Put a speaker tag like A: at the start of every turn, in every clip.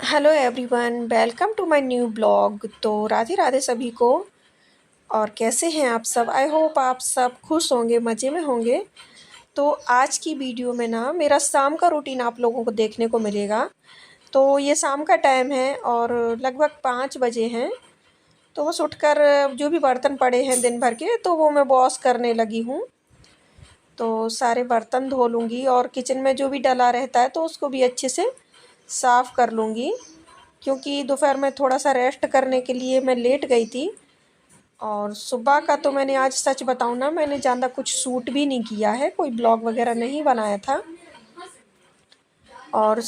A: Hello everyone, welcome to my new blog. तो राधे राधे सभी को। और कैसे हैं आप सब? आई होप आप सब खुश होंगे, मज़े में होंगे। तो आज की वीडियो में ना मेरा शाम का रूटीन आप लोगों को देखने को मिलेगा। तो ये शाम का टाइम है और लगभग 5 बजे हैं। तो बस उठकर जो भी बर्तन पड़े हैं दिन भर के, तो वो मैं वॉश करने लगी हूँ। तो सारे बर्तन धो लूँगी और किचन में जो भी डला रहता है तो उसको भी अच्छे से साफ़ कर लूँगी, क्योंकि दोपहर में थोड़ा सा रेस्ट करने के लिए मैं लेट गई थी। और सुबह का तो मैंने आज सच बताऊँ ना, मैंने ज़्यादा कुछ शूट भी नहीं किया है, कोई ब्लॉग वगैरह नहीं बनाया था। और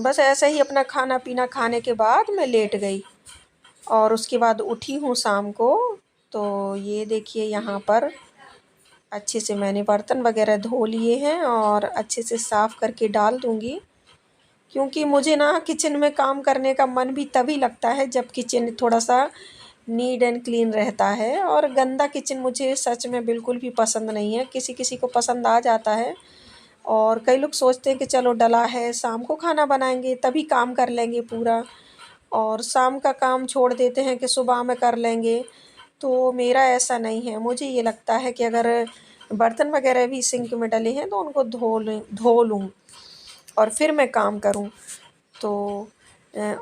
A: बस ऐसे ही अपना खाना पीना खाने के बाद मैं लेट गई और उसके बाद उठी हूँ शाम को। तो ये देखिए, यहाँ पर अच्छे से मैंने बर्तन वगैरह धो लिए हैं और अच्छे से साफ़ करके डाल दूँगी, क्योंकि मुझे ना किचन में काम करने का मन भी तभी लगता है जब किचन थोड़ा सा नीट एंड क्लीन रहता है। और गंदा किचन मुझे सच में बिल्कुल भी पसंद नहीं है। किसी किसी को पसंद आ जाता है और कई लोग सोचते हैं कि चलो डला है, शाम को खाना बनाएंगे तभी काम कर लेंगे पूरा, और शाम का काम छोड़ देते हैं कि सुबह में कर लेंगे। तो मेरा ऐसा नहीं है। मुझे ये लगता है कि अगर बर्तन वगैरह भी सिंक में डले हैं तो उनको धो लूँ और फिर मैं काम करूँ। तो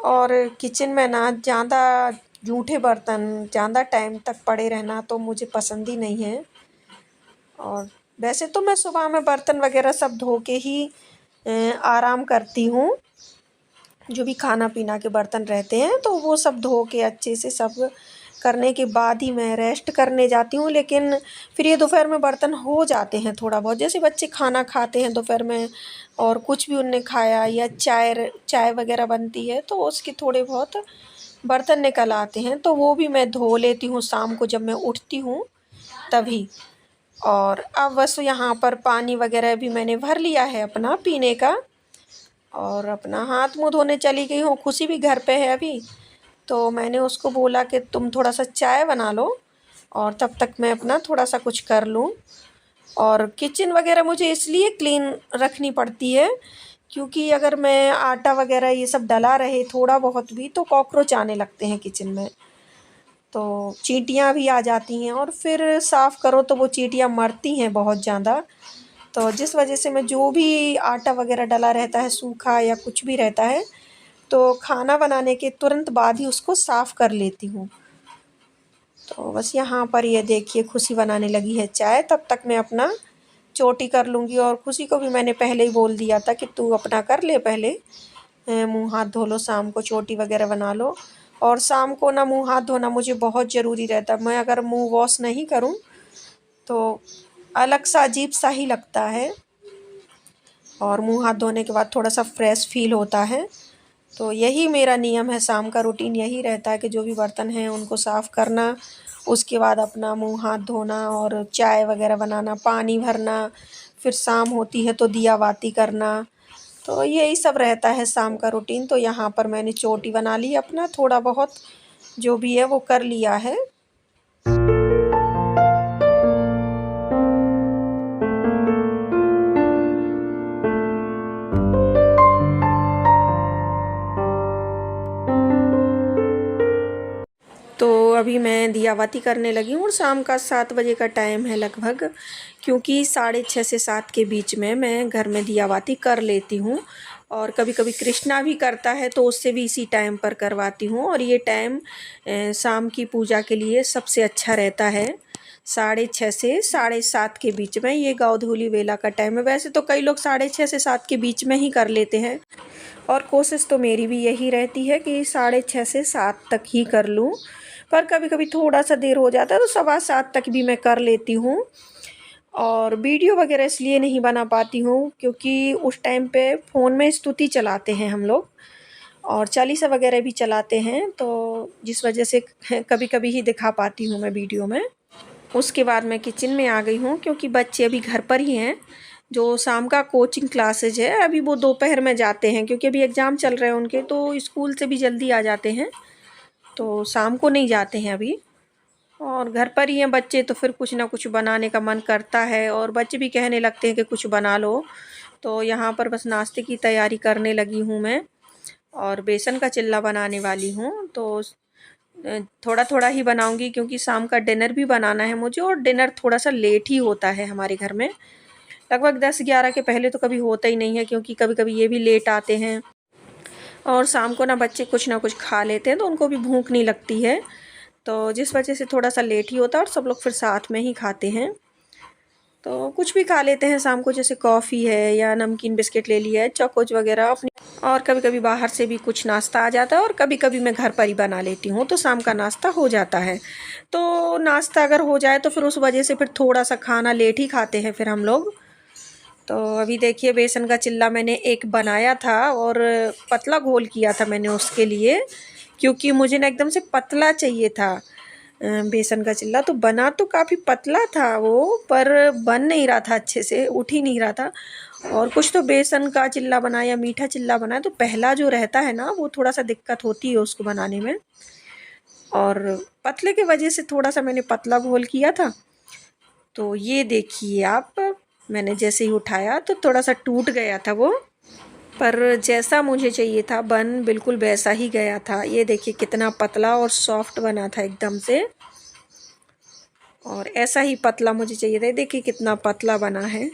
A: और किचन में ना ज़्यादा जूठे बर्तन ज़्यादा टाइम तक पड़े रहना तो मुझे पसंद ही नहीं है। और वैसे तो मैं सुबह में बर्तन वगैरह सब धो के ही आराम करती हूँ। जो भी खाना पीना के बर्तन रहते हैं तो वो सब धो के अच्छे से सब करने के बाद ही मैं रेस्ट करने जाती हूँ। लेकिन फिर ये दोपहर में बर्तन हो जाते हैं थोड़ा बहुत, जैसे बच्चे खाना खाते हैं दोपहर में और कुछ भी उनने खाया या चाय वगैरह बनती है तो उसके थोड़े बहुत बर्तन निकल आते हैं, तो वो भी मैं धो लेती हूँ शाम को जब मैं उठती हूँ तभी। और अब बस यहाँ पर पानी वगैरह भी मैंने भर लिया है अपना पीने का, और अपना हाथ मुँह धोने चली गई हूँ। खुशी भी घर पे है अभी, तो मैंने उसको बोला कि तुम थोड़ा सा चाय बना लो और तब तक मैं अपना थोड़ा सा कुछ कर लूँ। और किचन वगैरह मुझे इसलिए क्लीन रखनी पड़ती है क्योंकि अगर मैं आटा वगैरह ये सब डला रहे थोड़ा बहुत भी तो कॉकरोच आने लगते हैं किचन में, तो चींटियाँ भी आ जाती हैं और फिर साफ़ करो तो वो चींटियाँ मरती हैं बहुत ज़्यादा। तो जिस वजह से मैं जो भी आटा वगैरह डला रहता है सूखा या कुछ भी रहता है तो खाना बनाने के तुरंत बाद ही उसको साफ़ कर लेती हूँ। तो बस यहाँ पर ये देखिए, खुशी बनाने लगी है चाय, तब तक मैं अपना चोटी कर लूँगी। और खुशी को भी मैंने पहले ही बोल दिया था कि तू अपना कर ले पहले, मुँह हाथ धो लो, शाम को चोटी वगैरह बना लो। और शाम को ना मुँह हाथ धोना मुझे बहुत ज़रूरी रहता है। मैं अगर मुँह वॉश नहीं करूँ तो अलग सा अजीब सा ही लगता है, और मुँह हाथ धोने के बाद थोड़ा सा फ्रेश फील होता है। तो यही मेरा नियम है, शाम का रूटीन यही रहता है कि जो भी बर्तन हैं उनको साफ़ करना, उसके बाद अपना मुँह हाथ धोना और चाय वगैरह बनाना, पानी भरना, फिर शाम होती है तो दिया बाती करना। तो यही सब रहता है शाम का रूटीन। तो यहाँ पर मैंने चोटी बना ली, अपना थोड़ा बहुत जो भी है वो कर लिया है। तो अभी मैं दिया बाती करने लगी हूँ और शाम का 7 बजे का टाइम है लगभग, क्योंकि 6:30 से 7 के बीच में मैं घर में दिया बाती कर लेती हूँ। और कभी कभी कृष्णा भी करता है तो उससे भी इसी टाइम पर करवाती हूँ। और ये टाइम शाम की पूजा के लिए सबसे अच्छा रहता है, 6:30 से 7:30 के बीच में। ये गोधूली वेला का टाइम है। वैसे तो कई लोग 6:30 से 7 के बीच में ही कर लेते हैं, और कोशिश तो मेरी भी यही रहती है कि 6:30 से 7 तक ही कर लूँ, पर कभी कभी थोड़ा सा देर हो जाता है तो 7:15 तक भी मैं कर लेती हूँ। और वीडियो वगैरह इसलिए नहीं बना पाती हूँ क्योंकि उस टाइम पे फ़ोन में स्तुति चलाते हैं हम लोग और चालीसा वगैरह भी चलाते हैं, तो जिस वजह से कभी कभी ही दिखा पाती हूँ मैं वीडियो में। उसके बाद मैं किचन में आ गई हूँ क्योंकि बच्चे अभी घर पर ही हैं। जो शाम का कोचिंग क्लासेज है अभी वो दोपहर में जाते हैं, क्योंकि अभी एग्ज़ाम चल रहे हैं उनके, तो स्कूल से भी जल्दी आ जाते हैं, तो शाम को नहीं जाते हैं अभी। और घर पर ही हैं बच्चे तो फिर कुछ ना कुछ बनाने का मन करता है और बच्चे भी कहने लगते हैं कि कुछ बना लो। तो यहाँ पर बस नाश्ते की तैयारी करने लगी हूँ मैं। और बेसन का चिल्ला बनाने वाली हूँ। तो थोड़ा थोड़ा ही बनाऊँगी क्योंकि शाम का डिनर भी बनाना है मुझे, और डिनर थोड़ा सा लेट ही होता है हमारे घर में। लगभग 10-11 के पहले तो कभी होता ही नहीं है, क्योंकि कभी-कभी ये भी लेट आते हैं और शाम को ना बच्चे कुछ ना कुछ खा लेते हैं तो उनको भी भूख नहीं लगती है। तो जिस वजह से थोड़ा सा लेट ही होता है और सब लोग फिर साथ में ही खाते हैं। तो कुछ भी खा लेते हैं शाम को, जैसे कॉफ़ी है या नमकीन बिस्किट ले लिया है, चौकोच वगैरह अपनी। और कभी-कभी बाहर से भी कुछ नाश्ता आ जाता है और कभी-कभी मैं घर पर ही बना लेती हूँ, तो शाम का नाश्ता हो जाता है। तो नाश्ता अगर हो जाए तो फिर उस वजह से फिर थोड़ा-सा खाना लेट ही खाते हैं फिर हम लोग। तो अभी देखिए बेसन का चिल्ला मैंने एक बनाया था और पतला घोल किया था मैंने उसके लिए, क्योंकि मुझे ना एकदम से पतला चाहिए था बेसन का चिल्ला। तो बना तो काफ़ी पतला था वो, पर बन नहीं रहा था अच्छे से, उठ ही नहीं रहा था। और कुछ तो बेसन का चिल्ला बनाया, मीठा चिल्ला बनाया, तो पहला जो रहता है ना वो थोड़ा सा दिक्कत होती है उसको बनाने में। और पतले की वजह से थोड़ा सा मैंने पतला घोल किया था। तो ये देखिए आप, मैंने जैसे ही उठाया तो थोड़ा सा टूट गया था वो, पर जैसा मुझे चाहिए था बन बिल्कुल वैसा ही गया था। ये देखिए कितना पतला और सॉफ्ट बना था एकदम से, और ऐसा ही पतला मुझे चाहिए था। देखिए कितना पतला बना है।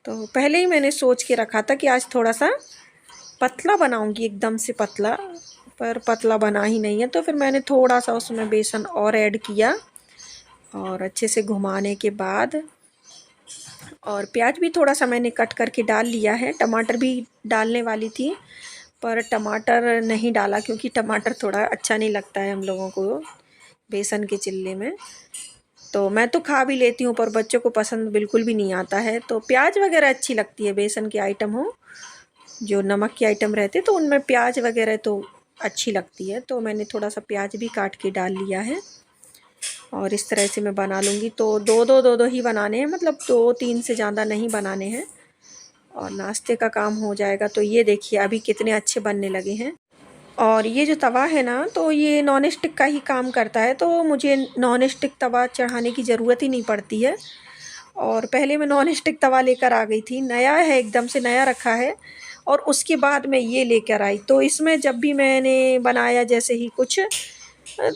A: तो पहले ही मैंने सोच के रखा था कि आज थोड़ा सा पतला बनाऊंगी, एकदम से पतला, पर पतला बना ही नहीं है। तो फिर मैंने थोड़ा सा उसमें बेसन और ऐड किया और अच्छे से घुमाने के बाद, और प्याज भी थोड़ा सा मैंने कट करके डाल लिया है। टमाटर भी डालने वाली थी पर टमाटर नहीं डाला, क्योंकि टमाटर थोड़ा अच्छा नहीं लगता है हम लोगों को बेसन के चिल्ले में। तो मैं तो खा भी लेती हूँ पर बच्चों को पसंद बिल्कुल भी नहीं आता है। तो प्याज वगैरह अच्छी लगती है, बेसन के आइटम हो, जो नमक के आइटम रहते तो उनमें प्याज वगैरह तो अच्छी लगती है। तो मैंने थोड़ा सा प्याज भी काट के डाल लिया है और इस तरह से मैं बना लूँगी। तो दो ही बनाने हैं, मतलब 2-3 से ज़्यादा नहीं बनाने हैं, और नाश्ते का काम हो जाएगा। तो ये देखिए अभी कितने अच्छे बनने लगे हैं। और ये जो तवा है ना, तो ये नॉन स्टिक का ही काम करता है, तो मुझे नॉन स्टिक तवा चढ़ाने की ज़रूरत ही नहीं पड़ती है। और पहले मैं नॉन स्टिक तवा लेकर आ गई थी, नया है, एकदम से नया रखा है, और उसके बाद मैं ये लेकर आई। तो इसमें जब भी मैंने बनाया जैसे ही कुछ,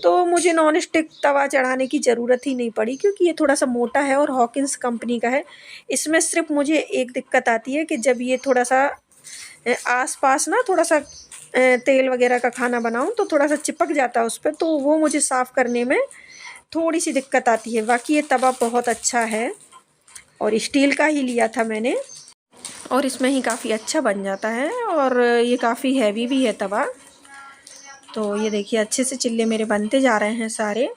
A: तो मुझे नॉन स्टिक तवा चढ़ाने की ज़रूरत ही नहीं पड़ी, क्योंकि ये थोड़ा सा मोटा है और हॉकिंस कंपनी का है। इसमें सिर्फ मुझे एक दिक्कत आती है कि जब ये थोड़ा सा आस-पास ना थोड़ा सा तेल वगैरह का खाना बनाऊँ तो थोड़ा सा चिपक जाता है उस पे, तो वो मुझे साफ़ करने में थोड़ी सी दिक्कत आती है। बाकी ये तवा बहुत अच्छा है और स्टील का ही लिया था मैंने, और इसमें ही काफ़ी अच्छा बन जाता है, और ये काफ़ी हैवी भी है तवा। तो ये देखिए अच्छे से चिल्ले मेरे बनते जा रहे हैं सारे।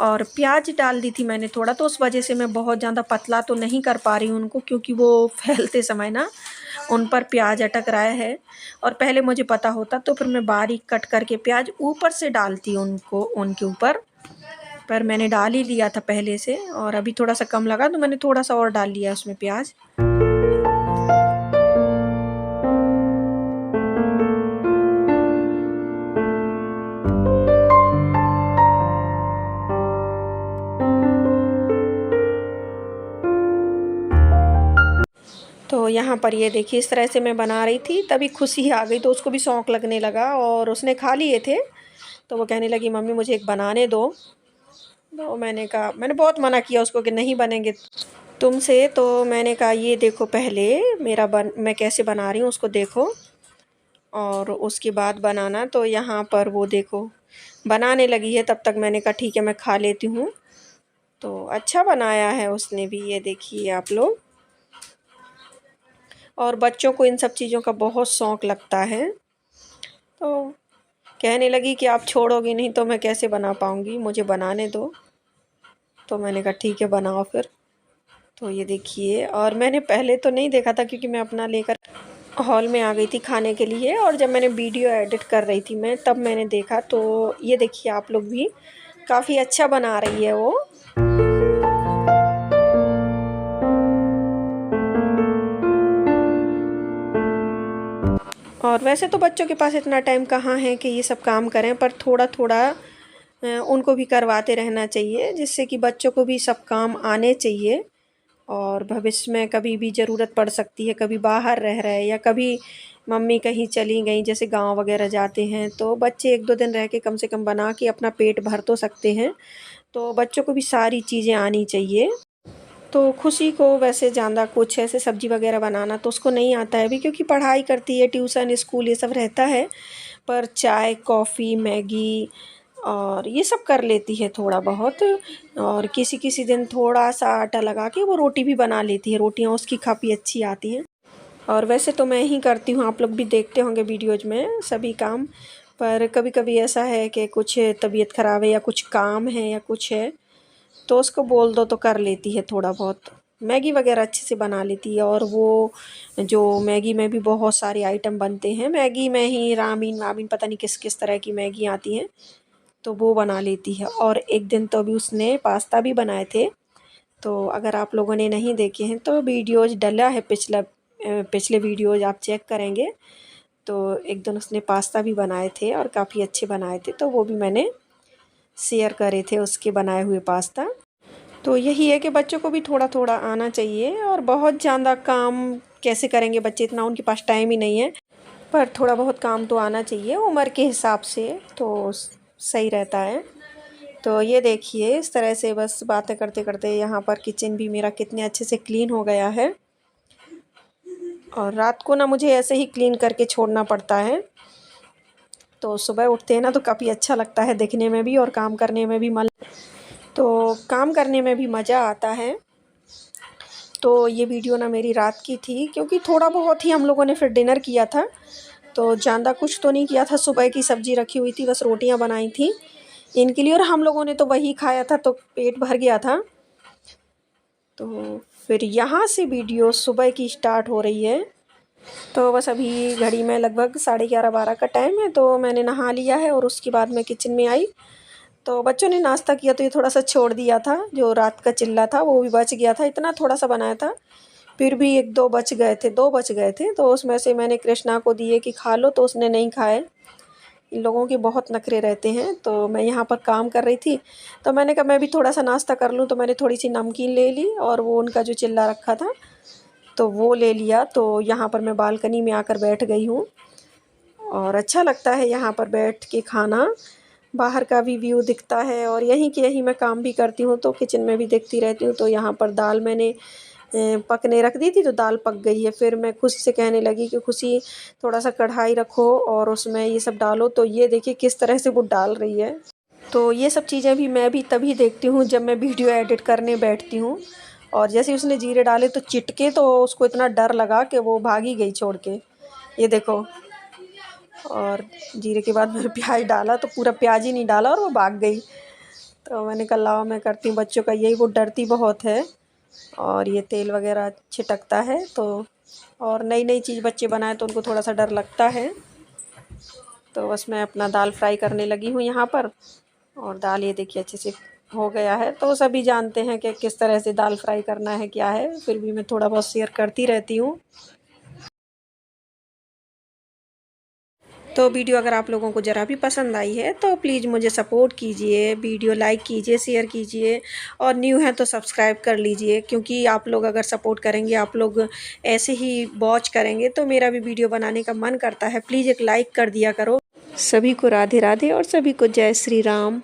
A: और प्याज डाल दी थी मैंने थोड़ा, तो उस वजह से मैं बहुत ज़्यादा पतला तो नहीं कर पा रही हूँ उनको, क्योंकि वो फैलते समय ना उन पर प्याज अटक रहा है। और पहले मुझे पता होता तो फिर मैं बारीक कट करके प्याज ऊपर से डालती उनको उनके ऊपर, पर मैंने डाल ही लिया था पहले से, और अभी थोड़ा सा कम लगा तो मैंने थोड़ा सा और डाल लिया उसमें प्याज। तो यहाँ पर ये देखिए इस तरह से मैं बना रही थी, तभी खुशी आ गई, तो उसको भी शौक़ लगने लगा और उसने खा लिए थे। तो वो कहने लगी मम्मी मुझे एक बनाने दो। तो मैंने कहा, मैंने बहुत मना किया उसको कि नहीं बनेंगे तुमसे। तो मैंने कहा ये देखो पहले मेरा मैं कैसे बना रही हूँ उसको देखो, और उसके बाद बनाना। तो यहाँ पर वो देखो बनाने लगी है, तब तक मैंने कहा ठीक है मैं खा लेती हूँ। तो अच्छा बनाया है उसने भी, ये देखिए आप लोग। और बच्चों को इन सब चीज़ों का बहुत शौक़ लगता है। तो कहने लगी कि आप छोड़ोगी नहीं तो मैं कैसे बना पाऊँगी, मुझे बनाने दो। तो मैंने कहा ठीक है बनाओ फिर। तो ये देखिए, और मैंने पहले तो नहीं देखा था क्योंकि मैं अपना लेकर हॉल में आ गई थी खाने के लिए, और जब मैंने वीडियो एडिट कर रही थी मैं तब मैंने देखा। तो ये देखिए आप लोग भी, काफ़ी अच्छा बना रही है वो। और वैसे तो बच्चों के पास इतना टाइम कहाँ है कि ये सब काम करें, पर थोड़ा थोड़ा उनको भी करवाते रहना चाहिए, जिससे कि बच्चों को भी सब काम आने चाहिए और भविष्य में कभी भी ज़रूरत पड़ सकती है, कभी बाहर रह रहे या कभी मम्मी कहीं चली गई, जैसे गांव वगैरह जाते हैं, तो बच्चे 1-2 दिन रह के कम से कम बना के अपना पेट भर तो सकते हैं। तो बच्चों को भी सारी चीज़ें आनी चाहिए। तो खुशी को वैसे ज़्यादा कुछ ऐसे सब्ज़ी वगैरह बनाना तो उसको नहीं आता है अभी, क्योंकि पढ़ाई करती है, ट्यूशन, स्कूल ये सब रहता है। पर चाय, कॉफ़ी, मैगी और ये सब कर लेती है थोड़ा बहुत। और किसी-किसी दिन थोड़ा-सा आटा लगा के वो रोटी भी बना लेती है, रोटियाँ उसकी काफ़ी अच्छी आती हैं। और वैसे तो मैं ही करती हूँ, आप लोग भी देखते होंगे वीडियोज़ में सभी काम। पर कभी-कभी ऐसा है कि कुछ तबीयत ख़राब है या कुछ काम है या कुछ है, तो उसको बोल दो तो कर लेती है थोड़ा बहुत। मैगी वगैरह अच्छे से बना लेती है। और वो जो मैगी में भी बहुत सारे आइटम बनते हैं, मैगी में ही रामीन-वामीन पता नहीं किस-किस तरह की मैगी आती हैं, तो वो बना लेती है। और एक दिन तो अभी उसने पास्ता भी बनाए थे, तो अगर आप लोगों ने नहीं देखे हैं तो वीडियोज़ डला है पिछले वीडियोज़ आप चेक करेंगे, तो एक दिन उसने पास्ता भी बनाए थे और काफ़ी अच्छे बनाए थे, तो वो भी मैंने शेयर करे थे उसके बनाए हुए पास्ता। तो यही है कि बच्चों को भी थोड़ा-थोड़ा आना चाहिए। और बहुत ज़्यादा काम कैसे करेंगे बच्चे, इतना उनके पास टाइम ही नहीं है। पर थोड़ा बहुत काम तो आना चाहिए उम्र के हिसाब से, तो सही रहता है। तो ये देखिए इस तरह से बस बातें करते-करते यहाँ पर किचन भी मेरा कितने अच्छे से क्लीन हो गया है। और रात को ना मुझे ऐसे ही क्लीन करके छोड़ना पड़ता है, तो सुबह उठते हैं ना तो काफ़ी अच्छा लगता है दिखने में भी और काम करने में भी तो काम करने में भी मज़ा आता है। तो ये वीडियो ना मेरी रात की थी, क्योंकि थोड़ा बहुत ही हम लोगों ने फिर डिनर किया था, तो ज़्यादा कुछ तो नहीं किया था। सुबह की सब्ज़ी रखी हुई थी, बस रोटियां बनाई थी इनके लिए, और हम लोगों ने तो वही खाया था, तो पेट भर गया था। तो फिर यहाँ से वीडियो सुबह की स्टार्ट हो रही है। तो बस अभी घड़ी में लगभग 11:30-12 का टाइम है, तो मैंने नहा लिया है और उसके बाद मैं किचन में आई। तो बच्चों ने नाश्ता किया, तो ये थोड़ा-सा छोड़ दिया था, जो रात का चिल्ला था वो भी बच गया था, इतना थोड़ा-सा बनाया था। फिर भी 1-2 बच गए थे, 2 बच गए थे, तो उसमें से मैंने कृष्णा को दिए कि खा लो, तो उसने नहीं खाए। इन लोगों के बहुत नखरे रहते हैं। तो मैं यहाँ पर काम कर रही थी, तो मैंने कहा मैं भी थोड़ा-सा नाश्ता कर लूँ, तो मैंने थोड़ी-सी नमकीन ले ली और वो उनका जो चिल्ला रखा था, तो वो ले लिया। तो यहाँ पर मैं बालकनी में आकर बैठ गई हूँ और अच्छा लगता है यहाँ पर बैठ के खाना। बाहर का भी व्यू दिखता है और यहीं के यहीं मैं काम भी करती हूँ, तो किचन में भी देखती रहती हूँ। तो यहाँ पर दाल मैंने पकने रख दी थी, तो दाल पक गई है। फिर मैं खुशी से कहने लगी कि खुशी थोड़ा-सा कढ़ाई रखो और उसमें ये सब डालो, तो ये देखिए किस तरह से वो डाल रही है। तो ये सब चीज़ें भी मैं भी तभी देखती हूँ जब मैं वीडियो एडिट करने बैठती हूँ। और जैसे उसने जीरे डाले तो चिटके, तो उसको इतना डर लगा कि वो भाग ही गई छोड़ के। ये देखो। और जीरे के बाद मैंने प्याज डाला, तो पूरा प्याज ही नहीं डाला और वो भाग गई। तो मैंने कहा लाओ मैं करती हूँ, बच्चों का यही, वो डरती बहुत है और ये तेल वगैरह छिटकता है, तो और नई-नई चीज़ बच्चे बनाएं तो उनको थोड़ा सा डर लगता है। तो बस मैं अपना दाल फ्राई करने लगी हूँ यहाँ पर। और दाल ये देखिए अच्छे से हो गया है। तो सभी जानते हैं कि किस तरह से दाल फ्राई करना है, क्या है, फिर भी मैं थोड़ा बहुत शेयर करती रहती हूँ। तो वीडियो अगर आप लोगों को ज़रा भी पसंद आई है तो प्लीज़ मुझे सपोर्ट कीजिए, वीडियो लाइक कीजिए, शेयर कीजिए और न्यू हैं तो सब्सक्राइब कर लीजिए, क्योंकि आप लोग अगर सपोर्ट करेंगे, आप लोग ऐसे ही वॉच करेंगे तो मेरा भी वीडियो बनाने का मन करता है। प्लीज़ एक लाइक कर दिया करो। सभी को राधे राधे और सभी को जय श्री राम।